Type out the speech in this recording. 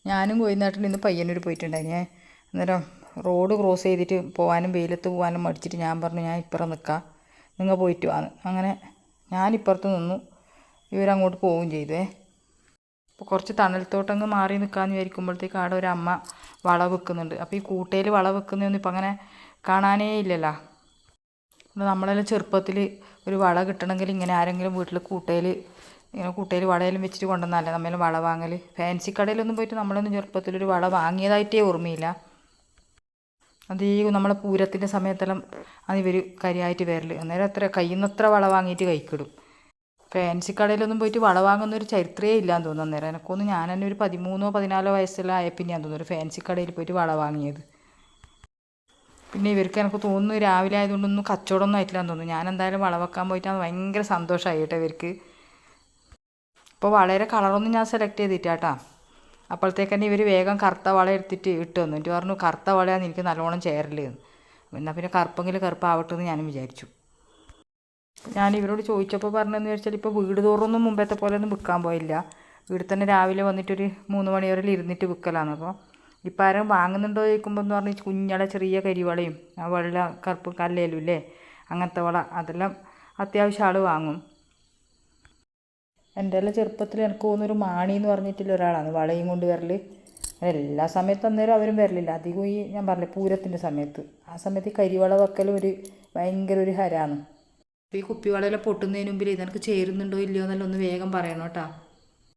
ഞാനും കോയിനാട്ടിൽ ഇന്ന് പയ്യന്നൂർ പോയിട്ടുണ്ടായിന്. അന്നേരം റോഡ് ക്രോസ് ചെയ്തിട്ട് പോകാനും വെയിലത്ത് പോകാനും മടിച്ചിട്ട് ഞാൻ പറഞ്ഞു ഞാൻ ഇപ്പുറം നിൽക്കാം, നിങ്ങൾ പോയിട്ട് വാന്ന്. അങ്ങനെ ഞാനിപ്പുറത്ത് നിന്നു, ഇവരങ്ങോട്ട് പോവുകയും ചെയ്തേ. അപ്പോൾ കുറച്ച് തണലത്തോട്ടങ്ങ് മാറി നിൽക്കാമെന്ന് വിചാരിക്കുമ്പോഴത്തേക്ക് അവിടെ ഒരു അമ്മ വള വെക്കുന്നുണ്ട്. അപ്പോൾ ഈ കൂട്ടയിൽ വള വെക്കുന്നതൊന്നും ഇപ്പം അങ്ങനെ കാണാനേ ഇല്ലല്ലോ. നമ്മളെല്ലാം ചെറുപ്പത്തിൽ ഒരു വള കിട്ടണമെങ്കിൽ ഇങ്ങനെ ആരെങ്കിലും വീട്ടിൽ ഇങ്ങനെ കൂട്ടയിൽ വളയെല്ലാം വെച്ചിട്ട് കൊണ്ടുവന്നല്ലേ നമ്മളെല്ലാം വള വാങ്ങൽ. ഫാൻസി കടയിലൊന്നും പോയിട്ട് നമ്മളൊന്നും ചെറുപ്പത്തിലൊരു വള വാങ്ങിയതായിട്ടേ ഓർമ്മയില്ല. അതീ നമ്മളെ പൂരത്തിൻ്റെ സമയത്തെല്ലാം അത് ഇവർ കരിയായിട്ട് വരൽ. അന്നേരം എത്ര കയ്യുന്നത്ര വള വാങ്ങിയിട്ട് കൈക്കിടും. ഫാൻസി കടയിലൊന്നും പോയിട്ട് വള വാങ്ങുന്നൊരു ചരിത്രമേ ഇല്ലയെന്ന് തോന്നുന്നു. അന്നേരം എനിക്കൊന്ന് ഞാൻ തന്നെ ഒരു 13-14 വയസ്സെല്ലാം ആയപ്പോൾ ഞാൻ തോന്നുന്നു ഒരു ഫാൻസി കടയിൽ പോയിട്ട് വള വാങ്ങിയത്. പിന്നെ ഇവർക്ക് എനിക്ക് തോന്നുന്നു രാവിലെ ആയതുകൊണ്ടൊന്നും കച്ചവടമൊന്നും ആയിട്ടില്ലാന്ന് തോന്നുന്നു. ഞാൻ എന്തായാലും വള വെക്കാൻ പോയിട്ടാണ് ഭയങ്കര സന്തോഷമായി കേട്ടോ ഇവർക്ക്. അപ്പോൾ വളരെ കളറൊന്നും ഞാൻ സെലക്ട് ചെയ്തിട്ടാട്ടാ. അപ്പോഴത്തേക്ക് തന്നെ ഇവർ വേഗം കറുത്ത വള എടുത്തിട്ട് ഇട്ട് വന്നു. എന്നിട്ട് പറഞ്ഞു കറുത്ത വളയാണ് എനിക്ക് നല്ലോണം ചേരൽ. എന്നാൽ പിന്നെ കറുപ്പെങ്കിൽ കറുപ്പാവട്ടെ എന്ന് ഞാനും വിചാരിച്ചു. ഞാൻ ഇവരോട് ചോദിച്ചപ്പോൾ പറഞ്ഞതെന്ന് വെച്ചാൽ ഇപ്പോൾ വീട് തോറൊന്നും മുമ്പത്തെ പോലെ ഒന്നും വിൽക്കാൻ പോയില്ല. വീട്ടിൽ തന്നെ രാവിലെ വന്നിട്ടൊരു 3 മണി വരെ ഇരുന്നിട്ട് വിൽക്കലാണ്. അപ്പോൾ ഇപ്പം ആരും വാങ്ങുന്നുണ്ടോ ചോദിക്കുമ്പോൾ എന്ന് പറഞ്ഞാൽ കുഞ്ഞള ചെറിയ കരിവളയും ആ വെള്ള കറുപ്പ് കല്ലേലും ഇല്ലേ അങ്ങനത്തെ വള അതെല്ലാം അത്യാവശ്യം ആൾ വാങ്ങും. എൻ്റെ എല്ലാം ചെറുപ്പത്തിൽ എനിക്ക് തോന്നുന്നൊരു മാണി എന്ന് പറഞ്ഞിട്ടുള്ള ഒരാളാണ് വളയും കൊണ്ട് വരൽ. എല്ലാ സമയത്തും അന്നേരം അവരും വരലില്ല. അധികം ഈ ഞാൻ പറഞ്ഞില്ലേ പൂരത്തിൻ്റെ സമയത്ത്, ആ സമയത്ത് ഈ കരിവള വെക്കലും ഭയങ്കര ഒരു ഹരമാണ്. അപ്പോൾ ഈ കുപ്പിവളയെല്ലാം പൊട്ടുന്നതിന് മുമ്പിൽ ഇതെനിക്ക് ചേരുന്നുണ്ടോ ഇല്ലയോ എന്നെല്ലാം ഒന്ന് വേഗം പറയണം കേട്ടോ.